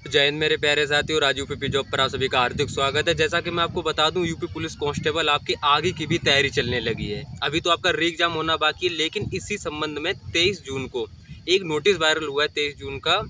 जय हिंद मेरे प्यारे साथियों, राजू पीपी जॉब पर आप सभी का हार्दिक स्वागत है। जैसा कि मैं आपको बता दूं, यूपी पुलिस कांस्टेबल आपकी आगे की भी तैयारी चलने लगी है। अभी तो आपका री एग्जाम होना बाकी है, लेकिन इसी संबंध में 23 जून को एक नोटिस वायरल हुआ है, 23 जून का,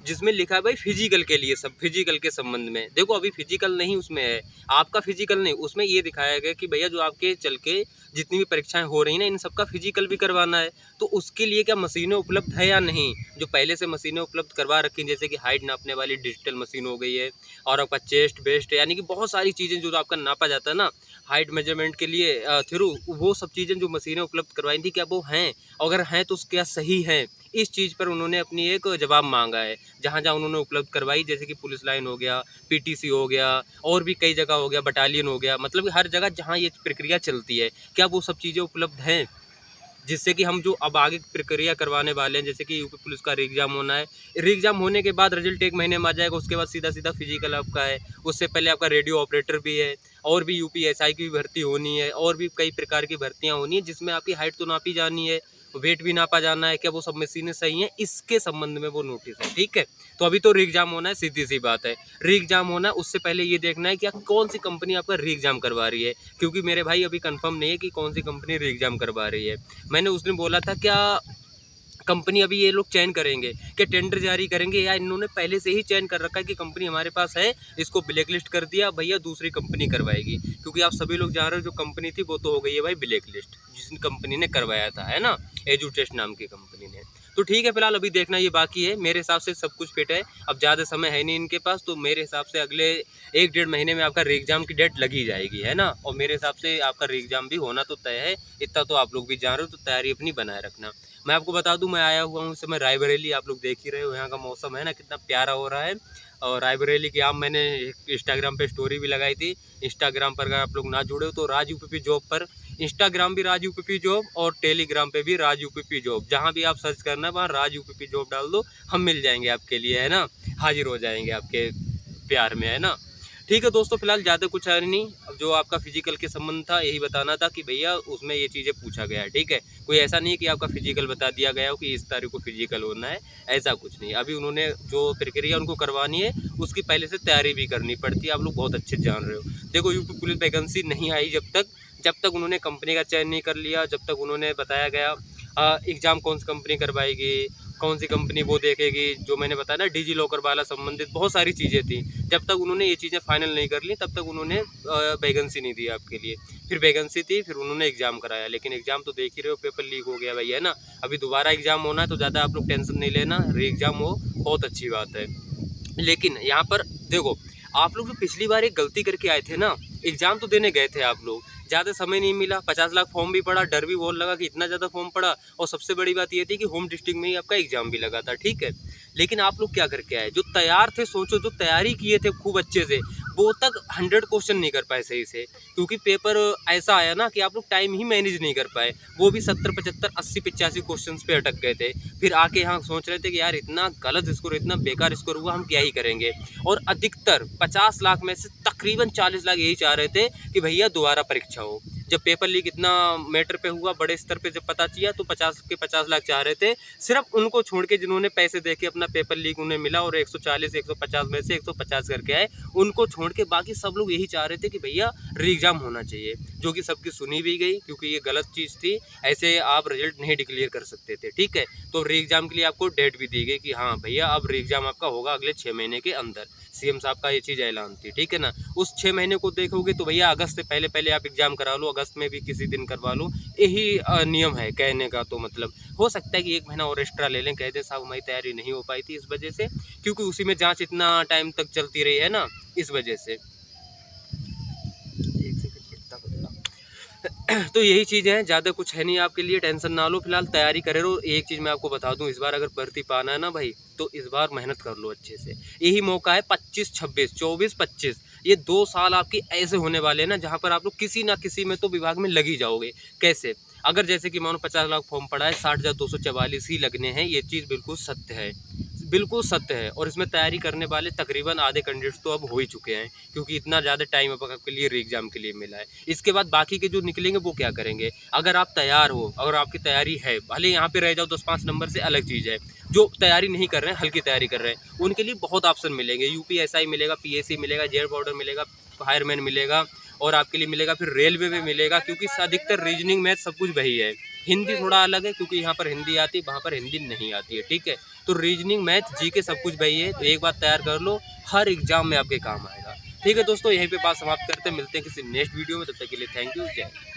जिसमें लिखा है भाई फिजिकल के लिए, सब फिजिकल के संबंध में। देखो अभी फिजिकल नहीं उसमें है, आपका फिजिकल नहीं, उसमें ये दिखाया गया कि भैया जो आपके चल के जितनी भी परीक्षाएं हो रही हैं ना, इन सबका फिजिकल भी करवाना है। तो उसके लिए क्या मशीनें उपलब्ध है या नहीं? जो पहले से मशीनें उपलब्ध करवा रखी हैं, जैसे कि हाइट नापने वाली डिजिटल मशीन हो गई है, और आपका चेस्ट वेस्ट यानी कि बहुत सारी चीज़ें जो आपका नापा जाता है ना हाइट मेजरमेंट के लिए थ्रू, वो सब चीज़ें जो मशीनें उपलब्ध करवाई थी, क्या वो हैं? अगर हैं तो क्या सही हैं? इस चीज़ पर उन्होंने अपनी एक जवाब मांगा है। जहाँ जहाँ उन्होंने उपलब्ध करवाई, जैसे कि पुलिस लाइन हो गया, पीटीसी हो गया, और भी कई जगह हो गया, बटालियन हो गया, मतलब कि हर जगह जहाँ ये प्रक्रिया चलती है, क्या वो सब चीज़ें उपलब्ध हैं? जिससे कि हम जो अब आगे प्रक्रिया करवाने वाले हैं, जैसे कि यूपी पुलिस का री एग्जाम होना है, री एग्जाम होने के बाद रिजल्ट 1 महीने में आ जाएगा, उसके बाद सीधा सीधा फिजिकल आपका है। उससे पहले आपका रेडियो ऑपरेटर भी है, और भी यूपीएसआई की भी भर्ती होनी है, और भी कई प्रकार की भर्तियां होनी है, जिसमें आपकी हाइट तो नापी जानी है, वेट भी नापा जाना है, क्या वो सब मशीनें सही हैं, इसके संबंध में वो नोटिस है। ठीक है, तो अभी तो री एग्जाम होना है, सीधी सी बात है। री एग्जाम होना है, उससे पहले ये देखना है कि कौन सी कंपनी आपका री एग्जाम करवा रही है, क्योंकि मेरे भाई अभी कंफर्म नहीं है कि कौन सी कंपनी री एग्जाम करवा रही है। मैंने उस दिन बोला था, क्या कंपनी अभी ये लोग चयन करेंगे, क्या टेंडर जारी करेंगे, या इन्होंने पहले से ही चयन कर रखा है कि कंपनी हमारे पास है, इसको ब्लैक लिस्ट कर दिया, भैया दूसरी कंपनी करवाएगी? क्योंकि आप सभी लोग जान रहे हो, जो कंपनी थी वो तो हो गई है भाई ब्लैक लिस्ट, जिस कंपनी ने करवाया था, है ना, एजुटेस्ट नाम की कंपनी ने। तो ठीक है, फिलहाल अभी देखना ये बाकी है। मेरे हिसाब से सब कुछ फिट है, अब ज़्यादा समय है नहीं इनके पास, तो मेरे हिसाब से अगले 1 डेढ़ महीने में आपका री एग्जाम की डेट लगी जाएगी, है ना। और मेरे हिसाब से आपका री एग्जाम भी होना तो तय है, इतना तो आप लोग भी जान रहे हो, तो तैयारी अपनी बनाए रखना। मैं आपको बता दूं, मैं आया हुआ हूं इस समय रायबरेली, आप लोग देख ही रहे हो यहाँ का मौसम है ना कितना प्यारा हो रहा है। और रायबरेली की आप, मैंने इंस्टाग्राम पे स्टोरी भी लगाई थी। इंस्टाग्राम पर अगर आप लोग ना जुड़े हो तो राजू पीपी जॉब पर, इंस्टाग्राम भी राजू पीपी जॉब, और टेलीग्राम पे भी राजू पीपी जॉब, जहाँ भी आप सर्च करना है वहाँ राजू पीपी जॉब डाल दो, हम मिल जाएंगे आपके लिए, है ना, हाजिर हो जाएंगे आपके प्यार में, है ना। ठीक है दोस्तों, फिलहाल ज़्यादा कुछ है नहीं। अब जो आपका फिजिकल के संबंध था, यही बताना था कि भैया उसमें ये चीज़ें पूछा गया है। ठीक है, कोई ऐसा नहीं है कि आपका फिजिकल बता दिया गया हो कि इस तारीख को फिजिकल होना है, ऐसा कुछ नहीं। अभी उन्होंने जो प्रक्रिया उनको करवानी है, उसकी पहले से तैयारी भी करनी पड़ती है, आप लोग बहुत अच्छे जान रहे हो। देखो यूपी पुलिस वैकेंसी नहीं आई जब तक उन्होंने कंपनी का चयन नहीं कर लिया, जब तक उन्होंने बताया गया एग्ज़ाम कौन सी कंपनी करवाएगी, कौन सी कंपनी वो देखेगी, जो मैंने बताया ना डिजी लॉकर वाला संबंधित बहुत सारी चीज़ें थी, जब तक उन्होंने ये चीज़ें फाइनल नहीं कर ली, तब तक उन्होंने वैकेंसी नहीं दी आपके लिए। फिर वैकेंसी थी, फिर उन्होंने एग्ज़ाम कराया, लेकिन एग्ज़ाम तो देख ही रहे हो, पेपर लीक हो गया भाई, है ना। अभी दोबारा एग्ज़ाम होना है, तो ज़्यादा आप लोग टेंशन नहीं लेना, री एग्ज़ाम हो बहुत अच्छी बात है। लेकिन यहाँ पर देखो, आप लोग जो पिछली बार एक गलती करके आए थे ना, एग्जाम तो देने गए थे आप लोग, ज़्यादा समय नहीं मिला, 50 लाख फॉर्म भी पड़ा, डर भी बहुत लगा कि इतना ज़्यादा फॉर्म पड़ा, और सबसे बड़ी बात ये थी कि होम डिस्ट्रिक्ट में ही आपका एग्जाम भी लगा था। ठीक है, लेकिन आप लोग क्या करके आए, जो तैयार थे, सोचो जो तैयारी किए थे खूब अच्छे से, वो तक 100 क्वेश्चन नहीं कर पाए सही से, क्योंकि पेपर ऐसा आया ना कि आप लोग टाइम ही मैनेज नहीं कर पाए, वो भी 70 75 80 85 क्वेश्चन पे अटक गए थे। फिर आके यहाँ सोच रहे थे कि यार इतना गलत स्कोर, इतना बेकार स्कोर हुआ, हम क्या ही करेंगे। और अधिकतर 50 लाख में से तकरीबन 40 लाख यही चाह रहे थे कि भैया दोबारा परीक्षा हो। जब पेपर लीक इतना मैटर पे हुआ, बड़े स्तर पे जब पता चला, तो 50 के 50 लाख चाह रहे थे, सिर्फ उनको छोड़ के जिन्होंने पैसे दे के अपना पेपर लीक उन्हें मिला, और 140 150 में से 150 करके आए, उनको छोड़ के बाकी सब लोग यही चाह रहे थे कि भैया री एग्जाम होना चाहिए, जो कि सबकी सुनी भी गई, क्योंकि ये गलत चीज़ थी, ऐसे आप रिजल्ट नहीं डिक्लेयर कर सकते थे। ठीक है, तो री एग्जाम के लिए आपको डेट भी दी गई कि हाँ भैया अब री एग्जाम आपका होगा अगले 6 महीने के अंदर, सीएम साहब का ये चीज़ ऐलान थी। ठीक है ना, उस 6 महीने को देखोगे तो भैया अगस्त से पहले पहले आप एग्जाम करा लो, अगस्त में भी किसी दिन करवा लो, यही नियम है कहने का। तो मतलब हो सकता है कि 1 महीना और एक्स्ट्रा ले लें, कह दें साहब हमारी तैयारी नहीं हो पाई थी इस वजह से, क्योंकि उसी में जांच इतना टाइम तक चलती रही है ना, इस वजह से। एक सेकंड कितना बदला तो यही चीज़ है, ज़्यादा कुछ है नहीं, आपके लिए टेंशन ना लो, फिलहाल तैयारी करे रहो। एक चीज़ मैं आपको बता दूं, इस बार अगर भर्ती पाना है ना भाई, तो इस बार मेहनत कर लो अच्छे से। यही मौका है, 25 26 24 25, ये 2 साल आपके ऐसे होने वाले हैं ना, जहाँ पर आप लोग किसी ना किसी में तो विभाग में लग ही जाओगे। कैसे? अगर जैसे कि मानो 50 लाख फॉर्म पड़ा है, 60,244 ही लगने हैं, ये चीज़ बिल्कुल सत्य है। बिल्कुल सत्य है और इसमें तैयारी करने वाले तकरीबन आधे कैंडिडेट्स तो अब हो ही चुके हैं, क्योंकि इतना ज़्यादा टाइम अब आपके लिए री एग्ज़ाम के लिए मिला है। इसके बाद बाकी के जो निकलेंगे वो क्या करेंगे? अगर आप तैयार हो, अगर आपकी तैयारी है, भले यहाँ पे रह जाओ 10-5 नंबर से अलग चीज़ है। जो तैयारी नहीं कर रहे हैं, हल्की तैयारी कर रहे हैं, उनके लिए बहुत ऑप्शन मिलेंगे। यूपीएसआई मिलेगा, पीएससी मिलेगा, जेईई बॉर्डर मिलेगा, फायरमैन मिलेगा और आपके लिए मिलेगा फिर रेलवे में मिलेगा, क्योंकि अधिकतर रीजनिंग मैथ सब कुछ वही है। हिंदी थोड़ा अलग है, क्योंकि यहाँ पर हिंदी आती है, वहाँ पर हिंदी नहीं आती है, ठीक है। तो रीजनिंग मैथ जीके सब कुछ वही है, तो एक बार तैयार कर लो, हर एग्जाम में आपके काम आएगा। ठीक है दोस्तों, यहीं पे बात समाप्त करते हैं, मिलते हैं किसी नेक्स्ट वीडियो में, तब तक के लिए थैंक यू, जय हिंद।